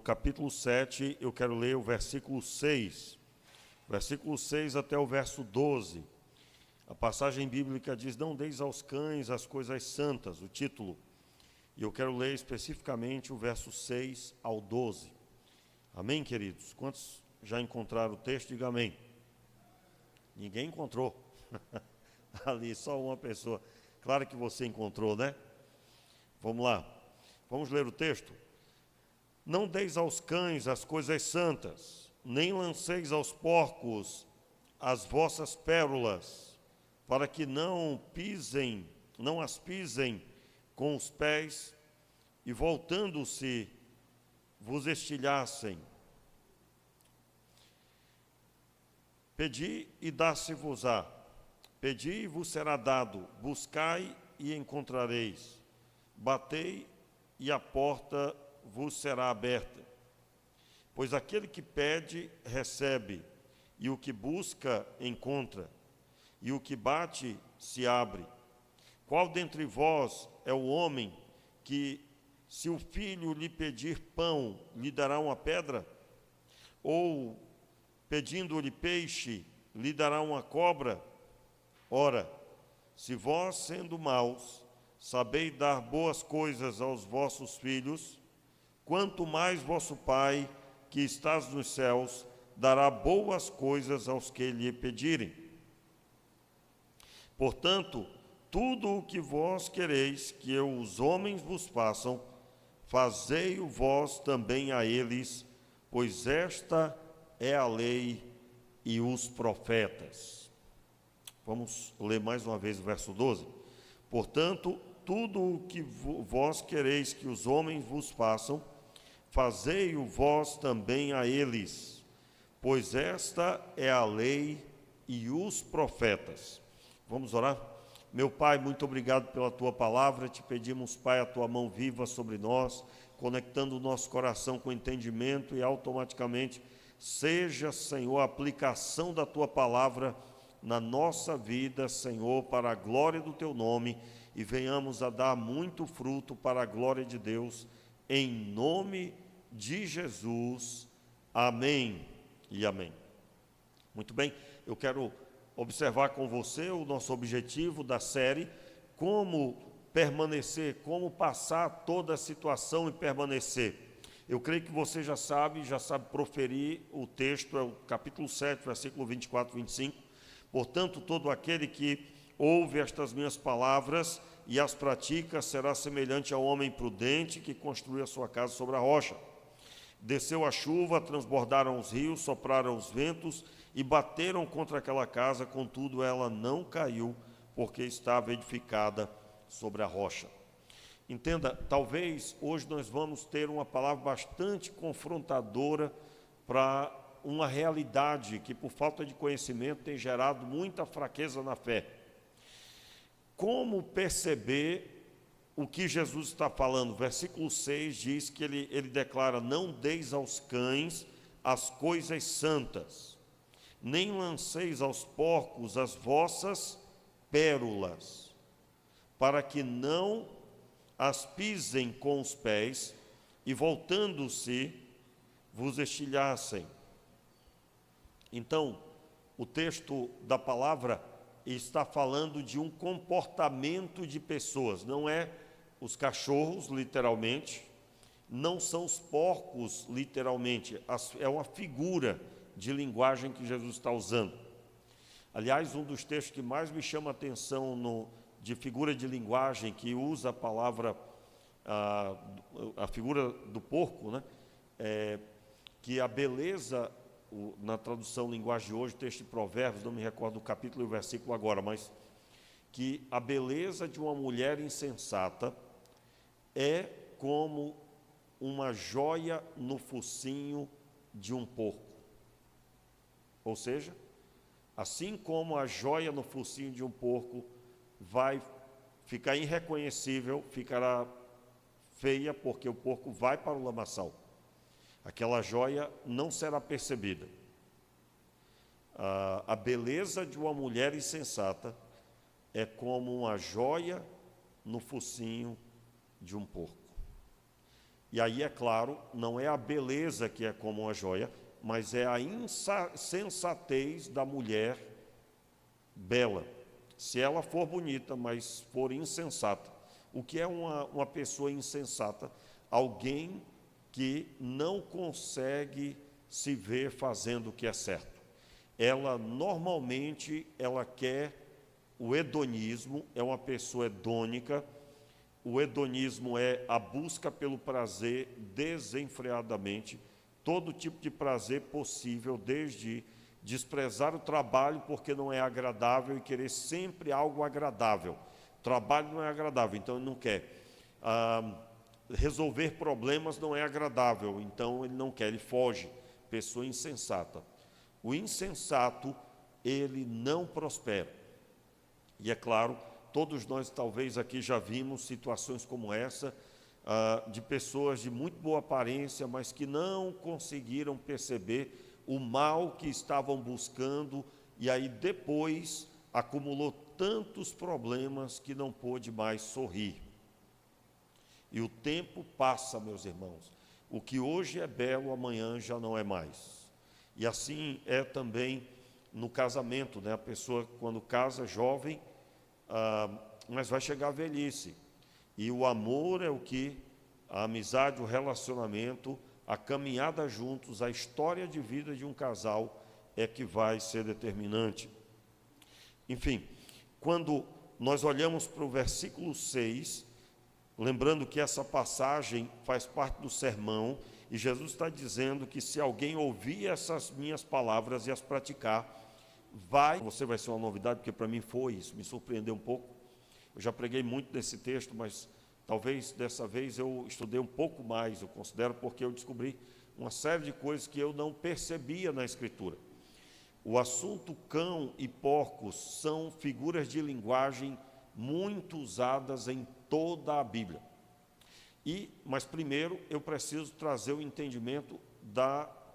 Capítulo 7, eu quero ler o versículo 6. Versículo 6 até o verso 12. A passagem bíblica diz: não deis aos cães as coisas santas, o título. E eu quero ler especificamente o verso 6 ao 12. Amém, queridos? Quantos já encontraram o texto? Diga amém. Ninguém encontrou. Ali, só uma pessoa. Claro que você encontrou, né? Vamos lá. Vamos ler o texto? Não deis aos cães as coisas santas, nem lanceis aos porcos as vossas pérolas, para que não as pisem com os pés, e voltando-se vos estilhassem. Pedi e dá-se-vos-á, pedi e vos será dado, buscai e encontrareis, batei e a porta vos será aberta. Pois aquele que pede, recebe, e o que busca, encontra, e o que bate, se abre. Qual dentre vós é o homem que, se o filho lhe pedir pão, lhe dará uma pedra? Ou, pedindo-lhe peixe, lhe dará uma cobra? Ora, se vós, sendo maus, sabeis dar boas coisas aos vossos filhos, quanto mais vosso Pai, que estás nos céus, dará boas coisas aos que lhe pedirem. Portanto, tudo o que vós quereis que os homens vos façam, fazei-o vós também a eles, pois esta é a lei e os profetas. Vamos ler mais uma vez o verso 12. Portanto, tudo o que vós quereis que os homens vos façam, fazei-o vós também a eles, pois esta é a lei e os profetas. Vamos orar? Meu Pai, muito obrigado pela Tua palavra. Te pedimos, Pai, a Tua mão viva sobre nós, conectando o nosso coração com entendimento e automaticamente seja, Senhor, a aplicação da Tua palavra na nossa vida, Senhor, para a glória do Teu nome, e venhamos a dar muito fruto para a glória de Deus, em nome de Jesus. Amém e amém. Muito bem, eu quero observar com você o nosso objetivo da série, como permanecer, como passar toda a situação e permanecer. Eu creio que você já sabe proferir o texto, é o capítulo 7, versículo 24 e 25. Portanto, todo aquele que ouve estas minhas palavras e as pratica será semelhante ao homem prudente que construiu a sua casa sobre a rocha. Desceu a chuva, transbordaram os rios, sopraram os ventos e bateram contra aquela casa, contudo ela não caiu, porque estava edificada sobre a rocha. Entenda, talvez hoje nós vamos ter uma palavra bastante confrontadora para uma realidade que, por falta de conhecimento, tem gerado muita fraqueza na fé. Como perceber o que Jesus está falando? Versículo 6 diz que ele declara: não deis aos cães as coisas santas, nem lanceis aos porcos as vossas pérolas, para que não as pisem com os pés, e voltando-se vos estilhassem. Então, o texto da palavra está falando de um comportamento de pessoas, não é os cachorros, literalmente, não são os porcos, literalmente, é uma figura de linguagem que Jesus está usando. Aliás, um dos textos que mais me chama a atenção de figura de linguagem, que usa a palavra, a figura do porco, né? Que a beleza, na tradução linguagem de hoje, texto de Provérbios, não me recordo do capítulo e o versículo agora, mas que a beleza de uma mulher insensata é como uma joia no focinho de um porco. Ou seja, assim como a joia no focinho de um porco vai ficar irreconhecível, ficará feia, porque o porco vai para o lamaçal. Aquela joia não será percebida. A beleza de uma mulher insensata é como uma joia no focinho de um porco. E aí, é claro, não é a beleza que é como uma joia, mas é a insensatez da mulher bela. Se ela for bonita, mas for insensata. O que é uma pessoa insensata? Alguém que não consegue se ver fazendo o que é certo. Ela, normalmente, ela quer o hedonismo, é uma pessoa hedônica. O hedonismo é a busca pelo prazer desenfreadamente, todo tipo de prazer possível, desde desprezar o trabalho porque não é agradável e querer sempre algo agradável. Trabalho não é agradável, então ele não quer. Resolver problemas não é agradável, então ele não quer, ele foge. Pessoa insensata. O insensato, ele não prospera. E é claro, todos nós talvez aqui já vimos situações como essa, de pessoas de muito boa aparência, mas que não conseguiram perceber o mal que estavam buscando, e aí depois acumulou tantos problemas que não pôde mais sorrir. E o tempo passa, meus irmãos. O que hoje é belo, amanhã já não é mais. E assim é também no casamento, né? A pessoa, quando casa jovem, mas vai chegar a velhice. E o amor é o que, a amizade, o relacionamento, a caminhada juntos, a história de vida de um casal é que vai ser determinante. Enfim, quando nós olhamos para o versículo 6, lembrando que essa passagem faz parte do sermão, e Jesus está dizendo que se alguém ouvir essas minhas palavras e as praticar, você vai ser uma novidade, porque para mim foi isso, me surpreendeu um pouco. Eu já preguei muito nesse texto, mas talvez dessa vez eu estudei um pouco mais, eu considero, porque eu descobri uma série de coisas que eu não percebia na Escritura. O assunto cão e porcos são figuras de linguagem muito usadas em toda a Bíblia. Mas primeiro eu preciso trazer o entendimento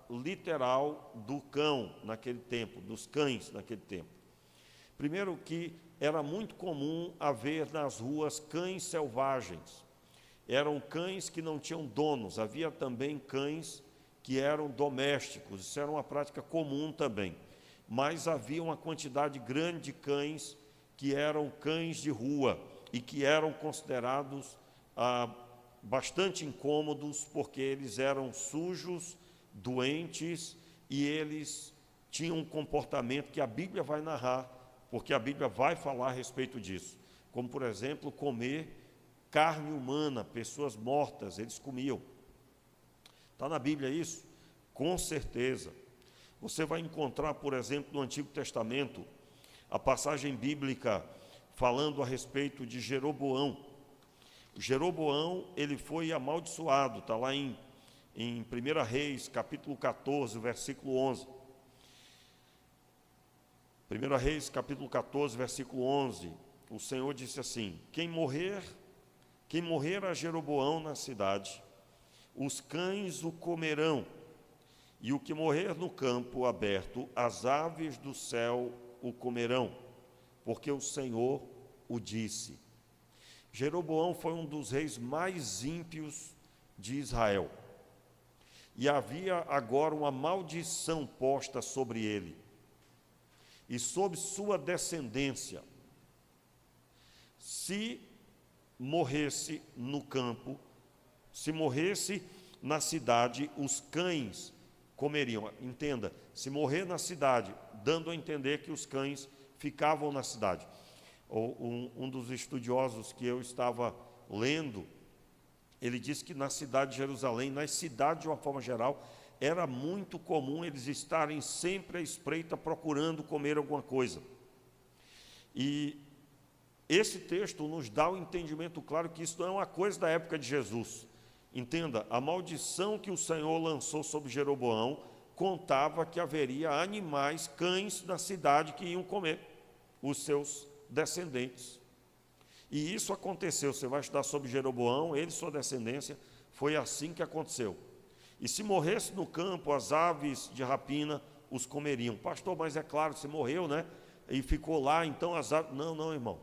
literal do cão naquele tempo, dos cães naquele tempo. Primeiro que era muito comum haver nas ruas cães selvagens. Eram cães que não tinham donos, havia também cães que eram domésticos, isso era uma prática comum também. Mas havia uma quantidade grande de cães que eram cães de rua e que eram considerados bastante incômodos, porque eles eram sujos, doentes, e eles tinham um comportamento que a Bíblia vai narrar, porque a Bíblia vai falar a respeito disso. Como, por exemplo, comer carne humana, pessoas mortas, eles comiam. Está na Bíblia isso? Com certeza. Você vai encontrar, por exemplo, no Antigo Testamento, a passagem bíblica falando a respeito de Jeroboão. Jeroboão, ele foi amaldiçoado, está lá em 1 Reis, capítulo 14, versículo 11. 1 Reis, capítulo 14, versículo 11, o Senhor disse assim: quem morrer a Jeroboão na cidade, os cães o comerão, e o que morrer no campo aberto, as aves do céu o comerão, porque o Senhor o disse. Jeroboão foi um dos reis mais ímpios de Israel. E havia agora uma maldição posta sobre ele e sobre sua descendência. Se morresse no campo, se morresse na cidade, os cães comeriam. Entenda, se morrer na cidade, dando a entender que os cães ficavam na cidade. Um dos estudiosos que eu estava lendo, ele disse que na cidade de Jerusalém, nas cidades de uma forma geral, era muito comum eles estarem sempre à espreita procurando comer alguma coisa. E esse texto nos dá o entendimento claro que isso não é uma coisa da época de Jesus. Entenda, a maldição que o Senhor lançou sobre Jeroboão contava que haveria animais, cães na cidade que iam comer os seus descendentes. E isso aconteceu. Você vai estudar sobre Jeroboão, ele e sua descendência, foi assim que aconteceu. E se morresse no campo, as aves de rapina os comeriam. Pastor, mas é claro, se morreu, né? E ficou lá, então as aves... Não, irmão.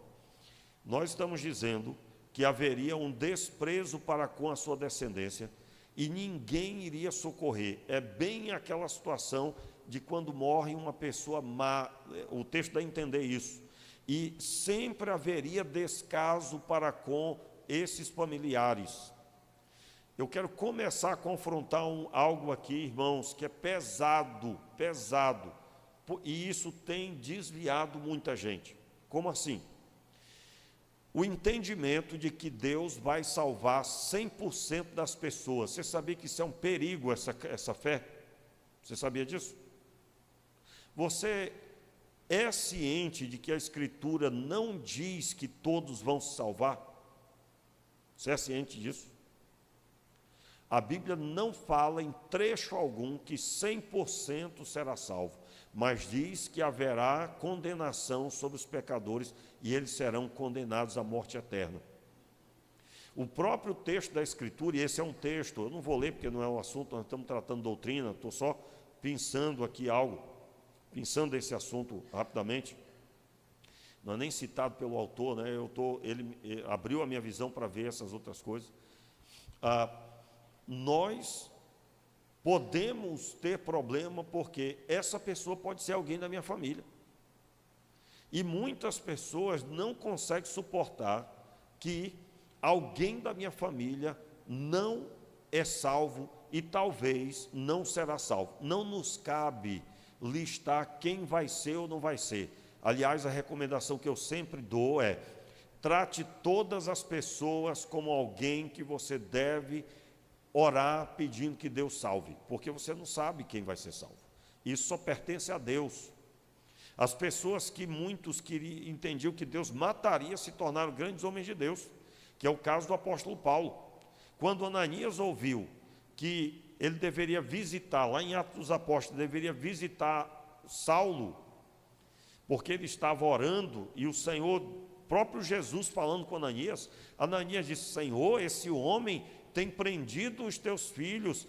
Nós estamos dizendo que haveria um desprezo para com a sua descendência, e ninguém iria socorrer. É bem aquela situação de quando morre uma pessoa má, o texto dá a entender isso. E sempre haveria descaso para com esses familiares. Eu quero começar a confrontar algo aqui, irmãos, que é pesado, e isso tem desviado muita gente. Como assim? O entendimento de que Deus vai salvar 100% das pessoas. Você sabia que isso é um perigo, essa fé? Você sabia disso? Você é ciente de que a Escritura não diz que todos vão se salvar? Você é ciente disso? A Bíblia não fala em trecho algum que 100% será salvo, mas diz que haverá condenação sobre os pecadores e eles serão condenados à morte eterna. O próprio texto da Escritura, e esse é um texto, eu não vou ler porque não é um assunto, nós estamos tratando doutrina, estou só pensando aqui pensando esse assunto rapidamente, não é nem citado pelo autor, né? Ele abriu a minha visão para ver essas outras coisas. Nós podemos ter problema porque essa pessoa pode ser alguém da minha família. E muitas pessoas não conseguem suportar que alguém da minha família não é salvo e talvez não será salvo. Não nos cabe listar quem vai ser ou não vai ser. Aliás, a recomendação que eu sempre dou é: trate todas as pessoas como alguém que você deve orar pedindo que Deus salve, porque você não sabe quem vai ser salvo. Isso só pertence a Deus. As pessoas que muitos entendiam que Deus mataria se tornaram grandes homens de Deus, que é o caso do apóstolo Paulo. Quando Ananias ouviu que ele deveria visitar, lá em Atos dos Apóstolos, deveria visitar Saulo, porque ele estava orando, e o Senhor, próprio Jesus falando com Ananias, Ananias disse: Senhor, esse homem tem prendido os teus filhos,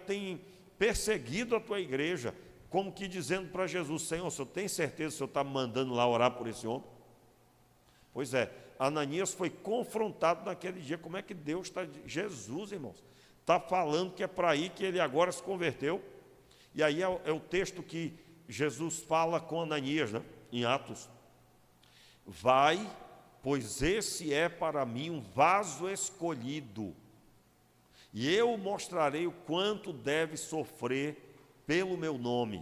tem perseguido a tua igreja, como que dizendo para Jesus: Senhor, o Senhor tem certeza que o Senhor está me mandando lá orar por esse homem? Pois é, Ananias foi confrontado naquele dia. Como é que Deus está... Jesus, irmãos, está falando que é para aí que ele agora se converteu. E aí é o texto que Jesus fala com Ananias, né, em Atos: vai, pois esse é para mim um vaso escolhido, e eu mostrarei o quanto deve sofrer pelo meu nome.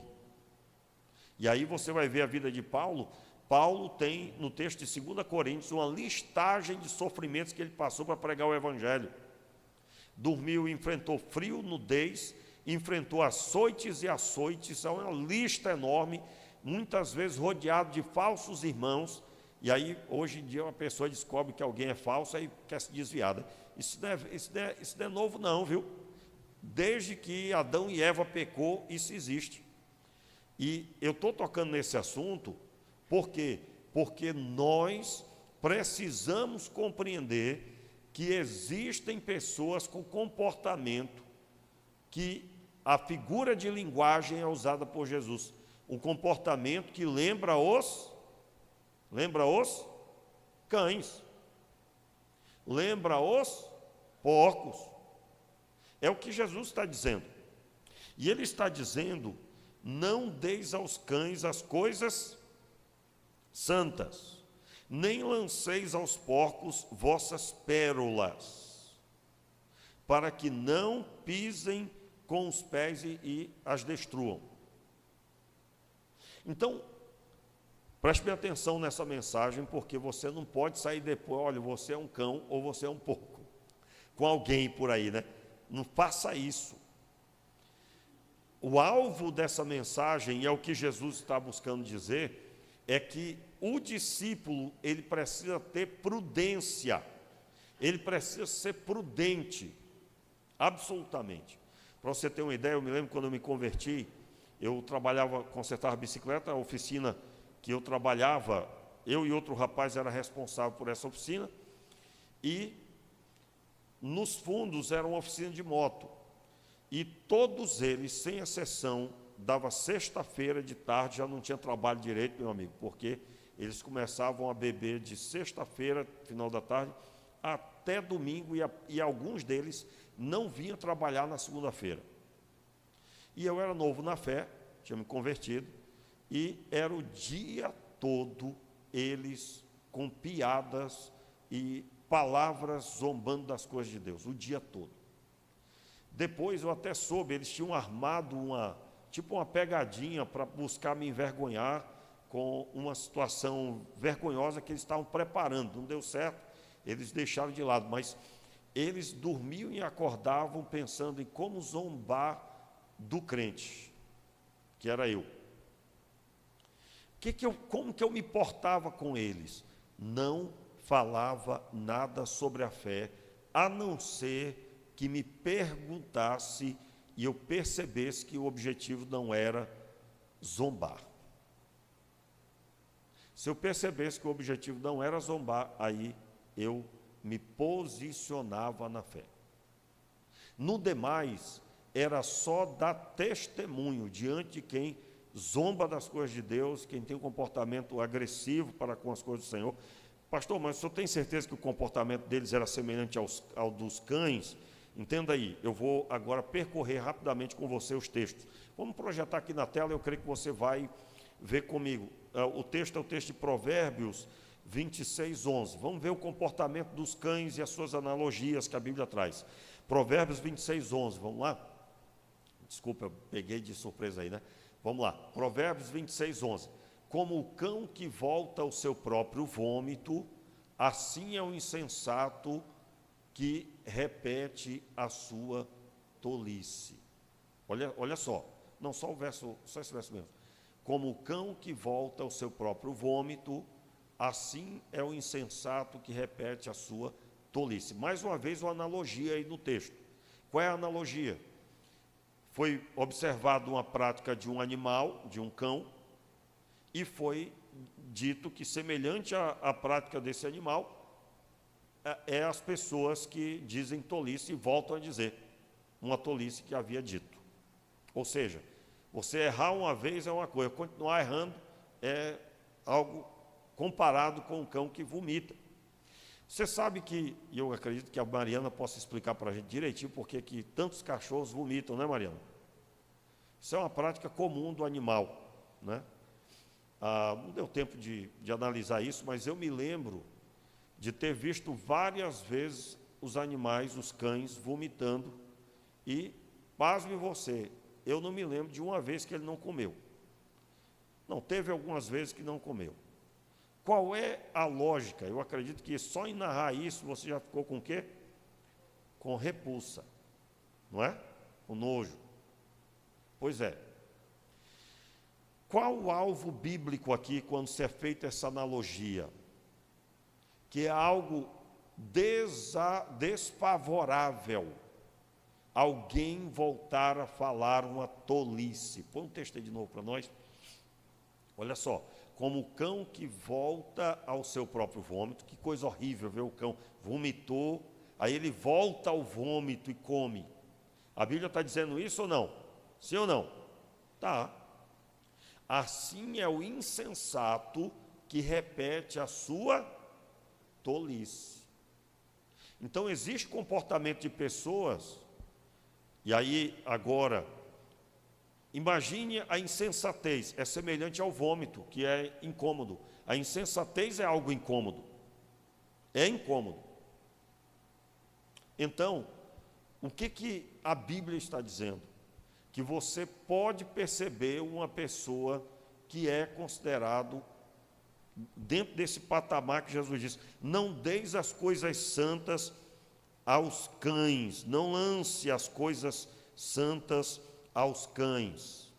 E aí você vai ver a vida de Paulo. Paulo tem, no texto de 2 Coríntios, uma listagem de sofrimentos que ele passou para pregar o Evangelho. Dormiu, enfrentou frio, nudez, enfrentou açoites e açoites, é uma lista enorme, muitas vezes rodeado de falsos irmãos. E aí, hoje em dia, uma pessoa descobre que alguém é falso e quer se desviar, né? Isso não é novo não, viu? Desde que Adão e Eva pecou, isso existe. E eu estou tocando nesse assunto, por quê? Porque nós precisamos compreender que existem pessoas com comportamento que a figura de linguagem é usada por Jesus. Um comportamento que lembra os cães, lembra os porcos. É o que Jesus está dizendo. E ele está dizendo: não deis aos cães as coisas santas, nem lanceis aos porcos vossas pérolas, para que não pisem com os pés e as destruam. Então, preste bem atenção nessa mensagem, porque você não pode sair depois: olha, você é um cão ou você é um porco, com alguém por aí, né? Não faça isso. O alvo dessa mensagem, e é o que Jesus está buscando dizer, é que o discípulo, ele precisa ter prudência, ele precisa ser prudente, absolutamente. Para você ter uma ideia, eu me lembro quando eu me converti, eu consertava bicicleta, a oficina que eu trabalhava, eu e outro rapaz era responsável por essa oficina, e nos fundos era uma oficina de moto, e todos eles, sem exceção, dava sexta-feira de tarde, já não tinha trabalho direito, meu amigo, porque eles começavam a beber de sexta-feira, final da tarde, até domingo, e alguns deles não vinha trabalhar na segunda-feira. E eu era novo na fé, tinha me convertido, e era o dia todo eles com piadas e palavras zombando das coisas de Deus, o dia todo. Depois eu até soube, eles tinham armado uma pegadinha para buscar me envergonhar com uma situação vergonhosa que eles estavam preparando. Não deu certo, eles deixaram de lado, mas eles dormiam e acordavam pensando em como zombar do crente, que era eu. Como que eu me portava com eles? Não falava nada sobre a fé, a não ser que me perguntasse e eu percebesse que o objetivo não era zombar. Se eu percebesse que o objetivo não era zombar, aí eu me posicionava na fé. No demais, era só dar testemunho diante de quem zomba das coisas de Deus, quem tem um comportamento agressivo para com as coisas do Senhor. Pastor, mas o senhor tem certeza que o comportamento deles era semelhante ao dos cães? Entenda aí, eu vou agora percorrer rapidamente com você os textos. Vamos projetar aqui na tela, eu creio que você vai ver comigo. O texto é o texto de Provérbios 26, 11. Vamos ver o comportamento dos cães e as suas analogias que a Bíblia traz. Provérbios 26, 11, vamos lá? Desculpa, eu peguei de surpresa aí, né? Vamos lá, Provérbios 26, 11. Como o cão que volta ao seu próprio vômito, assim é o insensato que repete a sua tolice. Olha só, não só o verso, só esse verso mesmo. Como o cão que volta ao seu próprio vômito, assim é o insensato que repete a sua tolice. Mais uma vez, uma analogia aí no texto. Qual é a analogia? Foi observado uma prática de um animal, de um cão, e foi dito que semelhante à prática desse animal, é as pessoas que dizem tolice e voltam a dizer uma tolice que havia dito. Ou seja, você errar uma vez é uma coisa, continuar errando é algo comparado com um cão que vomita. Você sabe que, e eu acredito que a Mariana possa explicar para a gente direitinho porque que tantos cachorros vomitam, né, Mariana? Isso é uma prática comum do animal, né? Não deu tempo de analisar isso, mas eu me lembro de ter visto várias vezes os animais, os cães, vomitando e, pasme você, eu não me lembro de uma vez que ele não comeu. Não, teve algumas vezes que não comeu. Qual é a lógica? Eu acredito que só em narrar isso você já ficou com o quê? Com repulsa, não é? Com nojo. Pois é. Qual o alvo bíblico aqui quando se é feita essa analogia? Que é algo desfavorável alguém voltar a falar uma tolice. Põe um texto aí de novo para nós. Olha só, como o cão que volta ao seu próprio vômito, que coisa horrível ver o cão vomitou, aí ele volta ao vômito e come. A Bíblia está dizendo isso ou não? Sim ou não? Tá. Assim é o insensato que repete a sua tolice. Então existe comportamento de pessoas, e aí agora, imagine a insensatez, é semelhante ao vômito, que é incômodo. A insensatez é algo incômodo, é incômodo. Então, o que a Bíblia está dizendo? Que você pode perceber uma pessoa que é considerado dentro desse patamar que Jesus disse: não deis as coisas santas aos cães, não lance as coisas santas aos cães.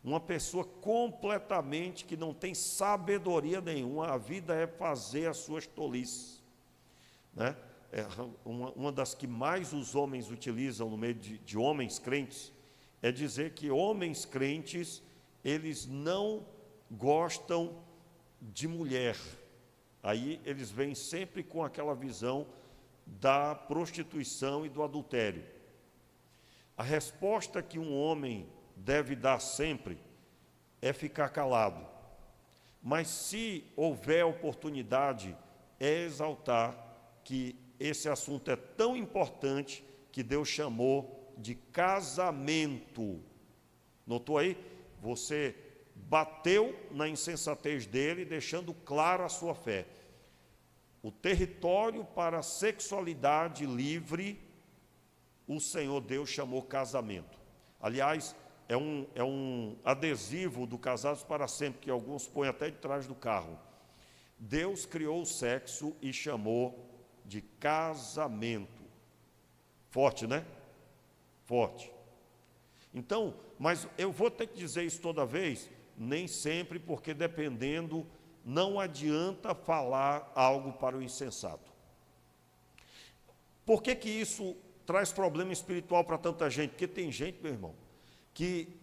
Uma pessoa completamente que não tem sabedoria nenhuma, a vida é fazer as suas tolices, né? Uma das que mais os homens utilizam no meio de homens crentes é dizer que homens crentes, eles não gostam de mulher. Aí eles vêm sempre com aquela visão da prostituição e do adultério. A resposta que um homem deve dar sempre é ficar calado. Mas se houver oportunidade, é exaltar que esse assunto é tão importante que Deus chamou de casamento. Notou aí? Você bateu na insensatez dele, deixando clara a sua fé. O território para a sexualidade livre, o Senhor Deus chamou casamento. Aliás, é um adesivo do Casados para Sempre, que alguns põem até de trás do carro. Deus criou o sexo e chamou de casamento. Forte, né? Forte. Então, mas eu vou ter que dizer isso toda vez? Nem sempre, porque dependendo, não adianta falar algo para o insensato. Por que que isso traz problema espiritual para tanta gente? Porque tem gente, meu irmão, que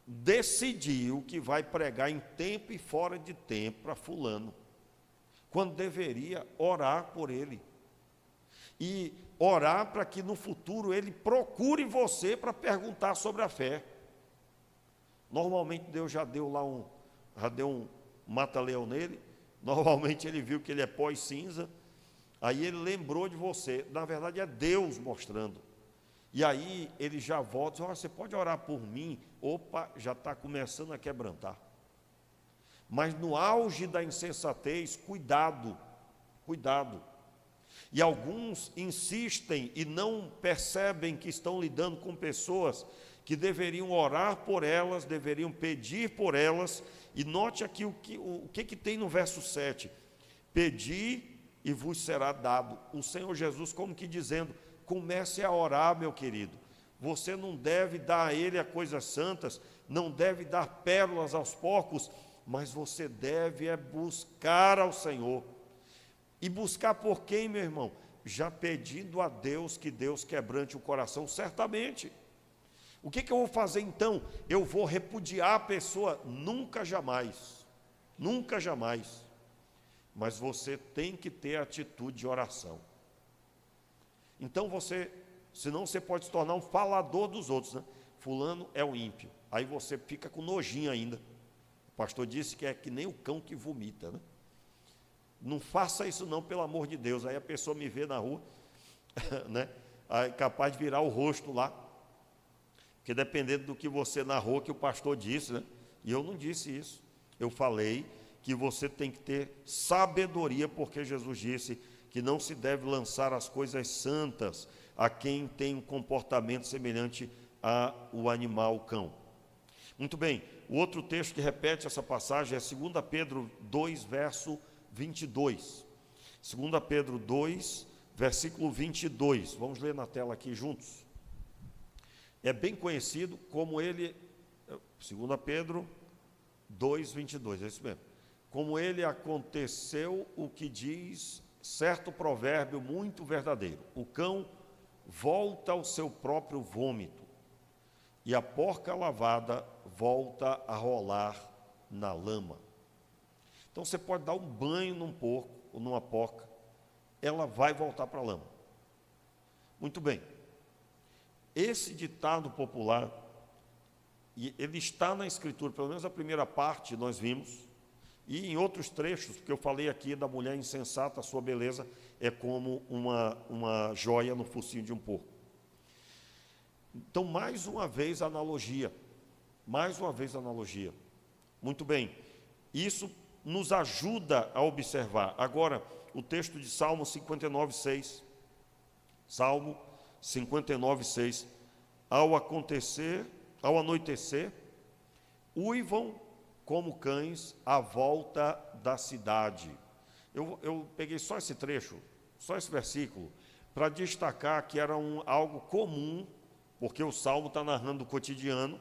decidiu que vai pregar em tempo e fora de tempo para fulano, quando deveria orar por ele. E orar para que no futuro ele procure você para perguntar sobre a fé. Normalmente Deus já deu um mata-leão nele, normalmente ele viu que ele é pó e cinza, aí ele lembrou de você. Na verdade é Deus mostrando. E aí ele já volta e diz: você pode orar por mim? Opa, já está começando a quebrantar. Mas no auge da insensatez, cuidado, cuidado. E alguns insistem e não percebem que estão lidando com pessoas que deveriam orar por elas, deveriam pedir por elas. E note aqui o que tem no verso 7. Pedi e vos será dado. O Senhor Jesus como que dizendo: comece a orar, meu querido. Você não deve dar a ele a coisas santas, não deve dar pérolas aos porcos, mas você deve buscar ao Senhor. E buscar por quem, meu irmão? Já pedindo a Deus que Deus quebrante o coração, certamente. O que eu vou fazer então? Eu vou repudiar a pessoa? Nunca, jamais. Nunca, jamais. Mas você tem que ter atitude de oração. Então senão você pode se tornar um falador dos outros, né? Fulano é o ímpio. Aí você fica com nojinho ainda. O pastor disse que é que nem o cão que vomita, né? Não faça isso não, pelo amor de Deus. Aí a pessoa me vê na rua, né? Aí, capaz de virar o rosto lá. Porque dependendo do que você narrou, que o pastor disse, né? E eu não disse isso. Eu falei que você tem que ter sabedoria, porque Jesus disse que não se deve lançar as coisas santas a quem tem um comportamento semelhante ao animal cão. Muito bem, o outro texto que repete essa passagem é 2 Pedro 2, verso 22. 2 Pedro 2, versículo 22. Vamos ler na tela aqui juntos. É bem conhecido como ele, 2 Pedro 2, 22, é isso mesmo. Como ele aconteceu o que diz certo provérbio muito verdadeiro: o cão volta ao seu próprio vômito, e a porca lavada volta a rolar na lama. Então você pode dar um banho num porco ou numa porca, ela vai voltar para a lama. Muito bem. Esse ditado popular, e ele está na Escritura, pelo menos a primeira parte nós vimos, e em outros trechos, porque eu falei aqui da mulher insensata, a sua beleza é como uma joia no focinho de um porco. Então, mais uma vez, analogia. Mais uma vez, analogia. Muito bem. Isso nos ajuda a observar. Agora, o texto de Salmo 59, 6. Salmo 59, 6. Ao anoitecer, uivam como cães à volta da cidade. Eu peguei só esse trecho, só esse versículo, para destacar que era algo comum, porque o Salmo está narrando o cotidiano.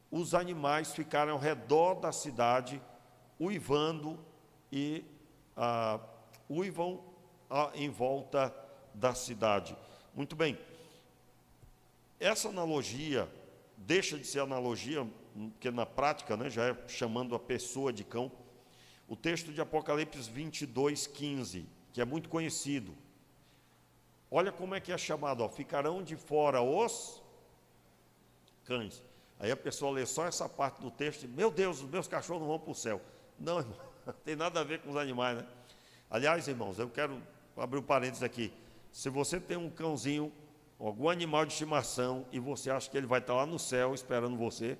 Os animais ficaram ao redor da cidade, uivando e uivam em volta da cidade. Muito bem. Essa analogia deixa de ser analogia, porque na prática, né, já é chamando a pessoa de cão. O texto de Apocalipse 22, 15, que é muito conhecido. Olha como é que é chamado, ó: ficarão de fora os cães. Aí a pessoa lê só essa parte do texto e: meu Deus, os meus cachorros não vão para o céu. Não, irmão, não tem nada a ver com os animais, né? Aliás, irmãos, eu quero abrir um parênteses aqui. se você tem um cãozinho, algum animal de estimação, e você acha que ele vai estar lá no céu esperando você,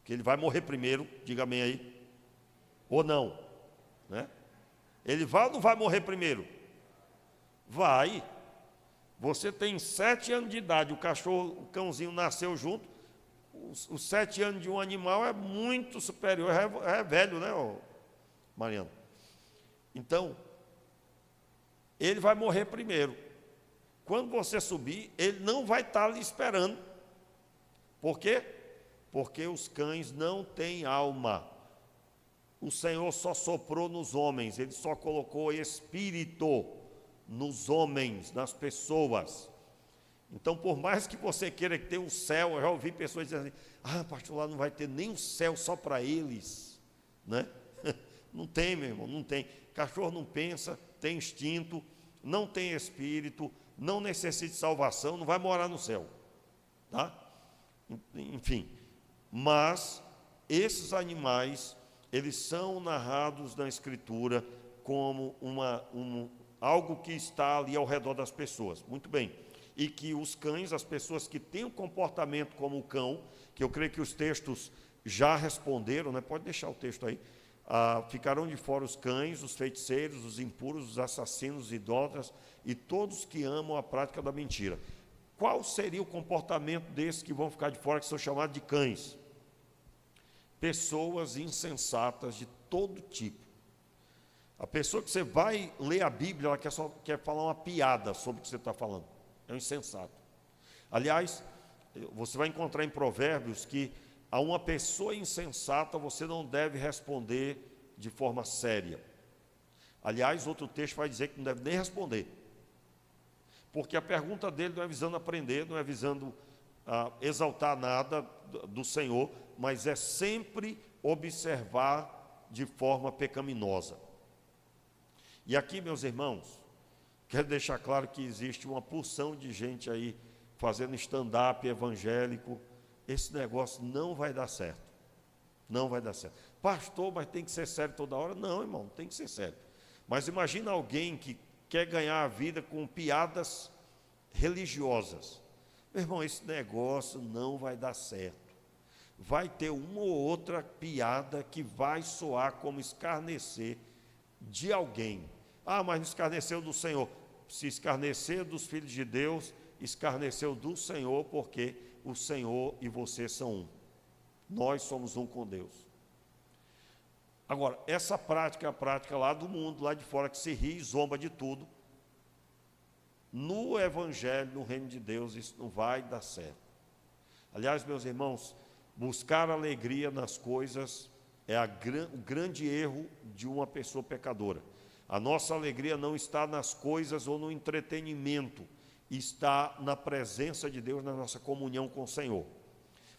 que ele vai morrer primeiro, diga amém aí, ou não, né? Ele vai ou não vai morrer primeiro? Vai. Você tem 7 anos de idade, o cãozinho nasceu junto, os 7 anos de um animal é muito superior, é velho, né, Mariano? Então, ele vai morrer primeiro. Quando você subir, ele não vai estar ali esperando. Por quê? Porque os cães não têm alma. O Senhor só soprou nos homens, Ele só colocou espírito nos homens, nas pessoas. Então, por mais que você queira que tenha um céu, eu já ouvi pessoas dizendo assim, pastor, lá não vai ter nem um céu só para eles, né? Não tem, meu irmão, não tem. Cachorro não pensa, tem instinto, não tem espírito, não necessita de salvação, não vai morar no céu, tá? Enfim, mas esses animais, eles são narrados na Escritura como algo que está ali ao redor das pessoas, muito bem, e que os cães, as pessoas que têm um comportamento como o cão, que eu creio que os textos já responderam, né? Pode deixar o texto aí, ficarão de fora os cães, os feiticeiros, os impuros, os assassinos, os idólatras e todos que amam a prática da mentira. Qual seria o comportamento desses que vão ficar de fora, que são chamados de cães? Pessoas insensatas de todo tipo. A pessoa que você vai ler a Bíblia, ela quer falar uma piada sobre o que você está falando. É um insensato. Aliás, você vai encontrar em Provérbios que a uma pessoa insensata você não deve responder de forma séria. Aliás, outro texto vai dizer que não deve nem responder. Porque a pergunta dele não é visando aprender, não é visando exaltar nada do Senhor, mas é sempre observar de forma pecaminosa. E aqui, meus irmãos, quero deixar claro que existe uma porção de gente aí fazendo stand-up evangélico. Esse negócio não vai dar certo. Não vai dar certo. Pastor, mas tem que ser sério toda hora? Não, irmão, não tem que ser sério. Mas imagina alguém que quer ganhar a vida com piadas religiosas. Meu irmão, esse negócio não vai dar certo. Vai ter uma ou outra piada que vai soar como escarnecer de alguém. Mas não escarneceu do Senhor. Se escarnecer dos filhos de Deus, escarneceu do Senhor, porque o Senhor e você são um. Nós somos um com Deus. Agora, essa prática é a prática lá do mundo, lá de fora, que se ri e zomba de tudo. No Evangelho, no reino de Deus, isso não vai dar certo. Aliás, meus irmãos, buscar alegria nas coisas é o grande erro de uma pessoa pecadora. A nossa alegria não está nas coisas ou no entretenimento, está na presença de Deus, na nossa comunhão com o Senhor.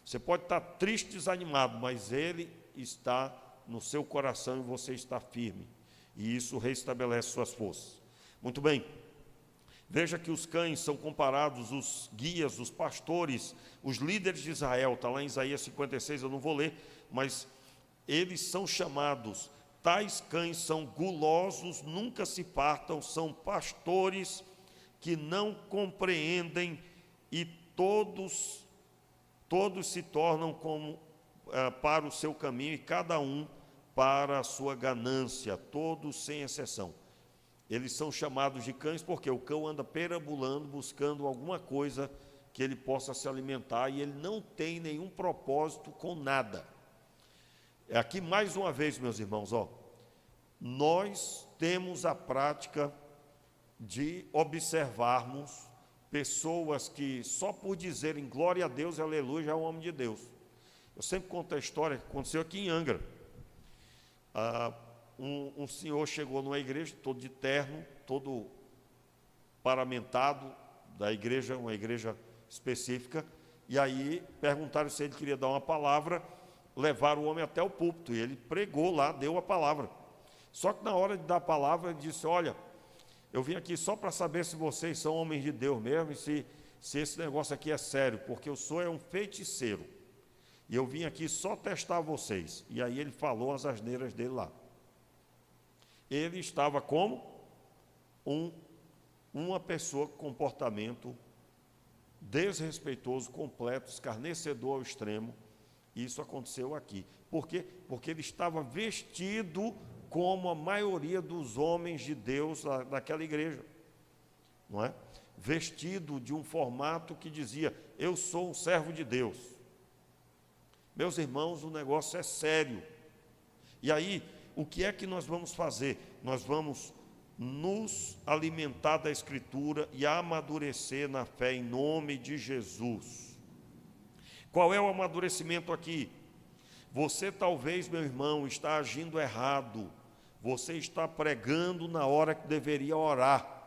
Você pode estar triste, desanimado, mas Ele está no seu coração e você está firme. E isso restabelece suas forças. Muito bem. Veja que os cães são comparados, os guias, os pastores, os líderes de Israel, está lá em Isaías 56, eu não vou ler, mas eles são chamados, tais cães são gulosos, nunca se partam, são pastores que não compreendem e todos se tornam para o seu caminho e cada um para a sua ganância, todos sem exceção. Eles são chamados de cães porque o cão anda perambulando, buscando alguma coisa que ele possa se alimentar e ele não tem nenhum propósito com nada. Aqui mais uma vez, meus irmãos, nós temos a prática de observarmos pessoas que só por dizerem glória a Deus e aleluia já é um homem de Deus. Eu sempre conto a história que aconteceu aqui em Angra. Um senhor chegou numa igreja, todo de terno, todo paramentado da igreja, uma igreja específica, e aí perguntaram se ele queria dar uma palavra, levaram o homem até o púlpito, e ele pregou lá, deu a palavra. Só que na hora de dar a palavra, ele disse, olha, eu vim aqui só para saber se vocês são homens de Deus mesmo, e se esse negócio aqui é sério, porque eu sou um feiticeiro, e eu vim aqui só testar vocês. E aí ele falou as asneiras dele lá. Ele estava como um uma pessoa com comportamento desrespeitoso, completo, escarnecedor ao extremo. Isso aconteceu aqui. Por quê? Porque ele estava vestido como a maioria dos homens de Deus daquela igreja, não é? Vestido de um formato que dizia: eu sou um servo de Deus. Meus irmãos, o negócio é sério. E aí, o que é que nós vamos fazer? Nós vamos nos alimentar da Escritura e amadurecer na fé em nome de Jesus. Qual é o amadurecimento aqui? Você talvez, meu irmão, está agindo errado. Você está pregando na hora que deveria orar.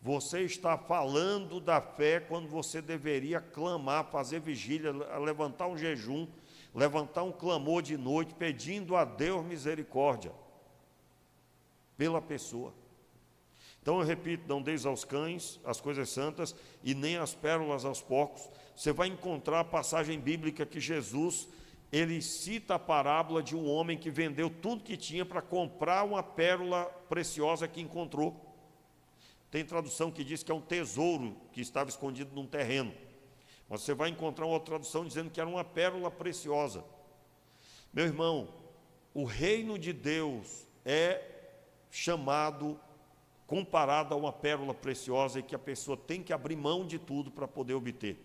Você está falando da fé quando você deveria clamar, fazer vigília, levantar um jejum, levantar um clamor de noite, pedindo a Deus misericórdia pela pessoa. Então eu repito: não deis aos cães as coisas santas e nem as pérolas aos porcos. Você vai encontrar a passagem bíblica que Jesus, ele cita a parábola de um homem que vendeu tudo que tinha para comprar uma pérola preciosa que encontrou. Tem tradução que diz que é um tesouro que estava escondido num terreno. Mas você vai encontrar uma outra tradução dizendo que era uma pérola preciosa. Meu irmão, o reino de Deus é chamado, comparado a uma pérola preciosa, e que a pessoa tem que abrir mão de tudo para poder obter.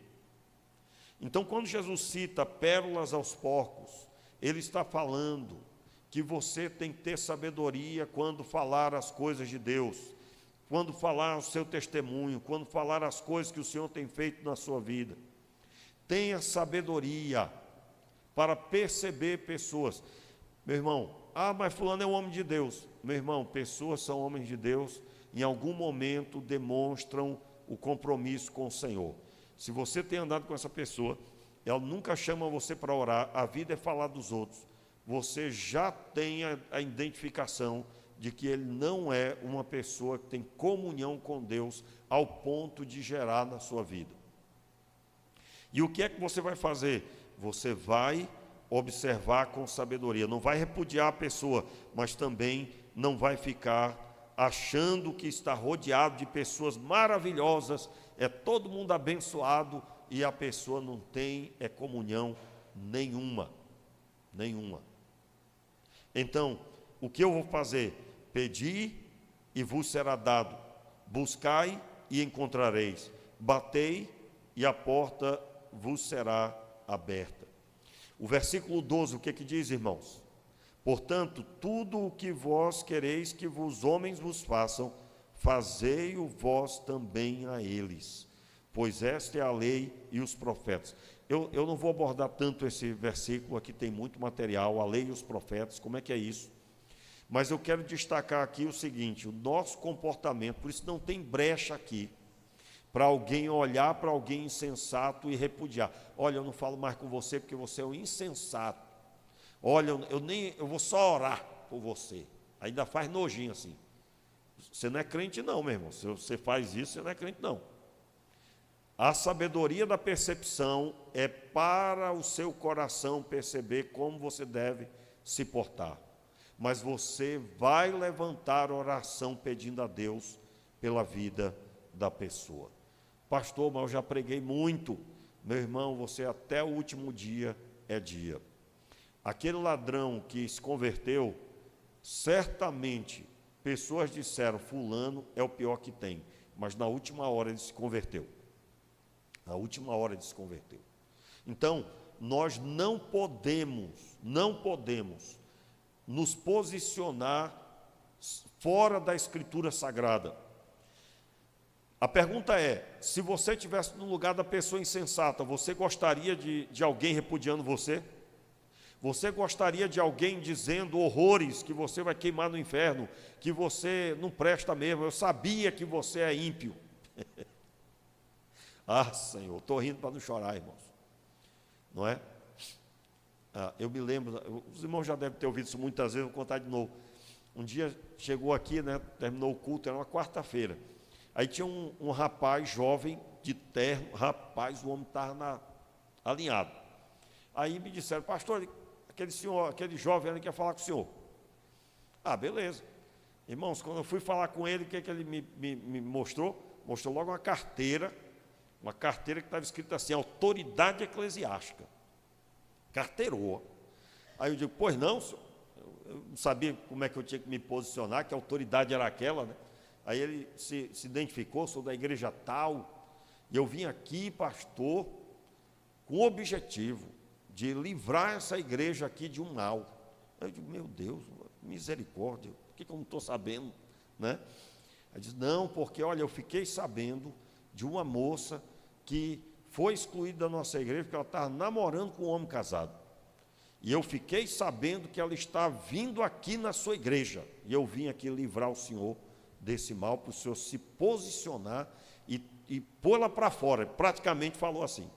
Então, quando Jesus cita pérolas aos porcos, ele está falando que você tem que ter sabedoria quando falar as coisas de Deus, quando falar o seu testemunho, quando falar as coisas que o Senhor tem feito na sua vida. Tenha sabedoria para perceber pessoas. Meu irmão, mas fulano é um homem de Deus. Meu irmão, pessoas são homens de Deus, em algum momento demonstram o compromisso com o Senhor. Se você tem andado com essa pessoa, ela nunca chama você para orar, a vida é falar dos outros, você já tem a identificação de que ele não é uma pessoa que tem comunhão com Deus ao ponto de gerar na sua vida. E o que é que você vai fazer? Você vai observar com sabedoria, não vai repudiar a pessoa, mas também não vai ficar achando que está rodeado de pessoas maravilhosas, é todo mundo abençoado, e a pessoa não tem comunhão nenhuma. Então, o que eu vou fazer? Pedi e vos será dado, buscai e encontrareis, batei e a porta vos será aberta. O versículo 12, o que diz, irmãos? Portanto, tudo o que vós quereis que os homens vos façam, fazei-o vós também a eles, pois esta é a lei e os profetas. Eu não vou abordar tanto esse versículo, aqui tem muito material, a lei e os profetas, como é que é isso? Mas eu quero destacar aqui o seguinte: o nosso comportamento, por isso não tem brecha aqui, para alguém olhar para alguém insensato e repudiar. Olha, eu não falo mais com você porque você é um insensato. Olha, eu vou só orar por você. Ainda faz nojinho assim. Você não é crente não, meu irmão. Se você faz isso, você não é crente não. A sabedoria da percepção é para o seu coração perceber como você deve se portar. Mas você vai levantar oração pedindo a Deus pela vida da pessoa. Pastor, mas eu já preguei muito. Meu irmão, você até o último dia é dia. Aquele ladrão que se converteu, certamente pessoas disseram: fulano é o pior que tem. Mas na última hora ele se converteu. Na última hora ele se converteu. Então, nós não podemos nos posicionar fora da Escritura Sagrada. A pergunta é: se você estivesse no lugar da pessoa insensata, você gostaria de alguém repudiando você? Você gostaria de alguém dizendo horrores, que você vai queimar no inferno, que você não presta mesmo, eu sabia que você é ímpio? Ah, Senhor, estou rindo para não chorar, irmãos. Não é? Eu me lembro, os irmãos já devem ter ouvido isso muitas vezes, vou contar de novo. Um dia chegou aqui, né, terminou o culto, era uma quarta-feira. Aí tinha um rapaz jovem, de terno, rapaz, o homem estava alinhado. Aí me disseram: pastor, aquele jovem ali quer falar com o senhor. Ah, beleza. Irmãos, quando eu fui falar com ele, o que ele me mostrou? Mostrou logo uma carteira que estava escrita assim, autoridade eclesiástica. Carteirou. Aí eu digo, pois não, senhor. Eu não sabia como é que eu tinha que me posicionar, que autoridade era aquela, né? Aí ele se identificou, sou da igreja tal, e eu vim aqui, pastor, com o objetivo de livrar essa igreja aqui de um mal. Aí eu digo, meu Deus, misericórdia, por que eu não estou sabendo, né? Ele diz, não, porque, olha, eu fiquei sabendo de uma moça que foi excluída da nossa igreja porque ela estava namorando com um homem casado. E eu fiquei sabendo que ela está vindo aqui na sua igreja. E eu vim aqui livrar o senhor desse mal, para o senhor se posicionar e pô-la para fora. Praticamente falou assim.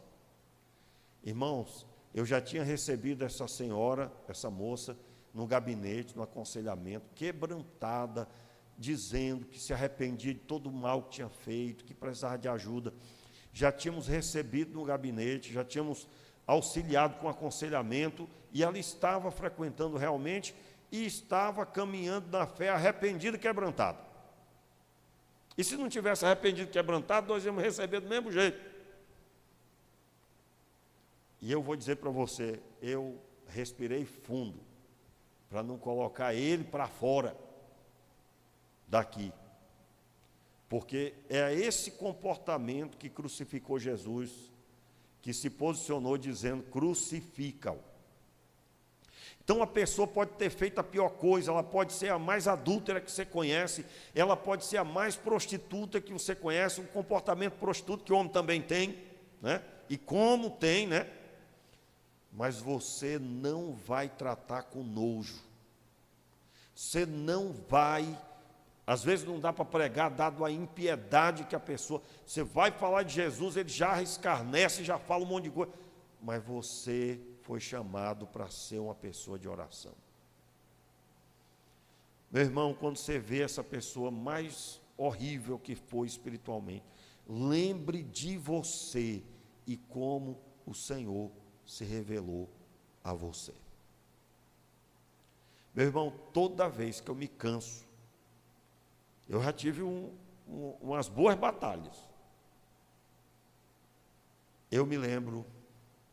Irmãos, eu já tinha recebido essa senhora, essa moça, no gabinete, no aconselhamento, quebrantada, dizendo que se arrependia de todo o mal que tinha feito, que precisava de ajuda. Já tínhamos recebido no gabinete, já tínhamos auxiliado com aconselhamento, e ela estava frequentando realmente e estava caminhando na fé arrependida e quebrantada. E se não tivesse arrependido e quebrantado, nós íamos receber do mesmo jeito. E eu vou dizer para você, eu respirei fundo, para não colocar ele para fora daqui. Porque é esse comportamento que crucificou Jesus, que se posicionou dizendo, crucifica-o. Então a pessoa pode ter feito a pior coisa, ela pode ser a mais adúltera que você conhece, ela pode ser a mais prostituta que você conhece, um comportamento prostituto que o homem também tem, né? E como tem, né? Mas você não vai tratar com nojo. Você não vai, às vezes não dá para pregar, dado a impiedade que a pessoa, você vai falar de Jesus, ele já escarnece, já fala um monte de coisa, mas você foi chamado para ser uma pessoa de oração. Meu irmão, quando você vê essa pessoa mais horrível que foi espiritualmente, lembre de você e como o Senhor se revelou a você. Meu irmão, toda vez que eu me canso, eu já tive umas boas batalhas. Eu me lembro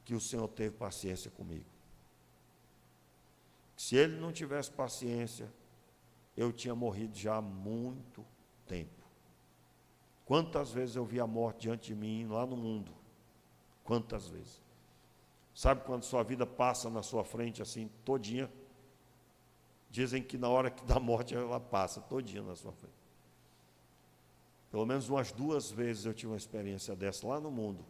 que o Senhor teve paciência comigo. Se Ele não tivesse paciência, eu tinha morrido já há muito tempo. Quantas vezes eu vi a morte diante de mim lá no mundo? Quantas vezes? Sabe quando sua vida passa na sua frente assim, todinha? Dizem que na hora da morte ela passa todinha na sua frente. Pelo menos umas 2 vezes eu tive uma experiência dessa lá no mundo.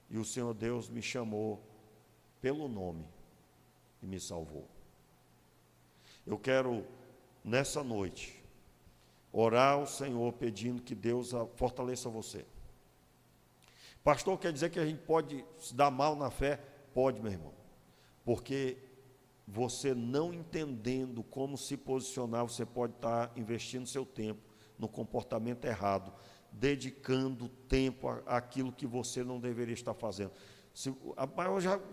E o Senhor Deus me chamou pelo nome e me salvou. Eu quero, nessa noite, orar ao Senhor pedindo que Deus fortaleça você. Pastor, quer dizer que a gente pode se dar mal na fé? Pode, meu irmão. Porque você não entendendo como se posicionar, você pode estar investindo seu tempo no comportamento errado, dedicando tempo àquilo que você não deveria estar fazendo.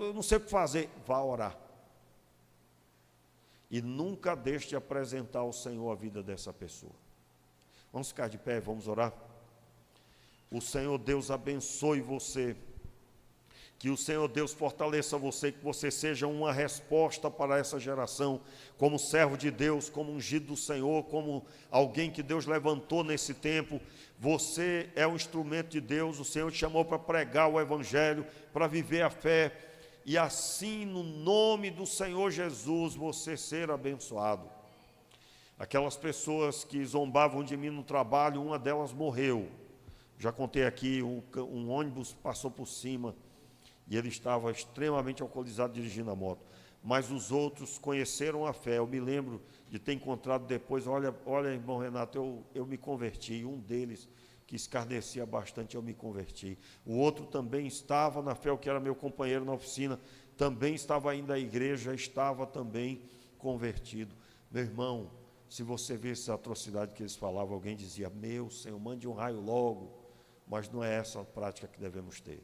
Eu não sei o que fazer, vá orar. E nunca deixe de apresentar ao Senhor a vida dessa pessoa. Vamos ficar de pé, vamos orar? O Senhor Deus abençoe você. Que o Senhor Deus fortaleça você, que você seja uma resposta para essa geração, como servo de Deus, como ungido do Senhor, como alguém que Deus levantou nesse tempo. Você é um instrumento de Deus, o Senhor te chamou para pregar o Evangelho, para viver a fé, e assim, no nome do Senhor Jesus, você ser abençoado. Aquelas pessoas que zombavam de mim no trabalho, uma delas morreu. Já contei aqui, um ônibus passou por cima, e ele estava extremamente alcoolizado dirigindo a moto. Mas os outros conheceram a fé. Eu me lembro de ter encontrado depois, olha, irmão Renato, eu me converti. Um deles, que escarnecia bastante, eu me converti. O outro também estava na fé, o que era meu companheiro na oficina, também estava ainda à igreja, estava também convertido. Meu irmão, se você vê essa atrocidade que eles falavam, alguém dizia, meu Senhor, mande um raio logo. Mas não é essa a prática que devemos ter.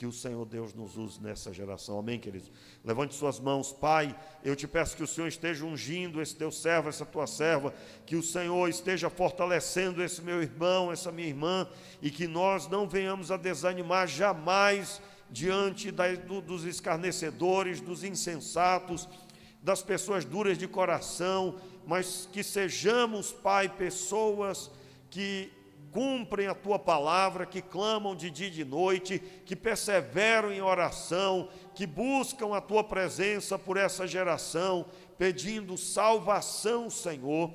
que o Senhor Deus nos use nessa geração. Amém, queridos? Levante suas mãos. Pai, eu te peço que o Senhor esteja ungindo esse teu servo, essa tua serva, que o Senhor esteja fortalecendo esse meu irmão, essa minha irmã, e que nós não venhamos a desanimar jamais diante dos escarnecedores, dos insensatos, das pessoas duras de coração, mas que sejamos, Pai, pessoas que cumprem a Tua palavra, que clamam de dia e de noite, que perseveram em oração, que buscam a Tua presença por essa geração, pedindo salvação, Senhor.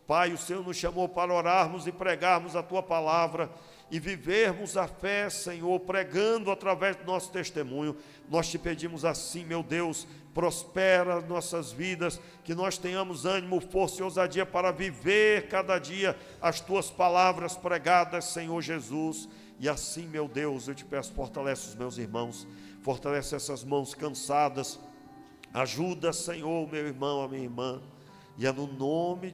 Pai, o Senhor nos chamou para orarmos e pregarmos a Tua palavra e vivermos a fé, Senhor, pregando através do nosso testemunho. Nós te pedimos assim, meu Deus, prospera as nossas vidas, que nós tenhamos ânimo, força e ousadia para viver cada dia as Tuas palavras pregadas, Senhor Jesus. E assim, meu Deus, eu te peço, fortalece os meus irmãos, fortalece essas mãos cansadas, ajuda, Senhor, o meu irmão, a minha irmã, e é no nome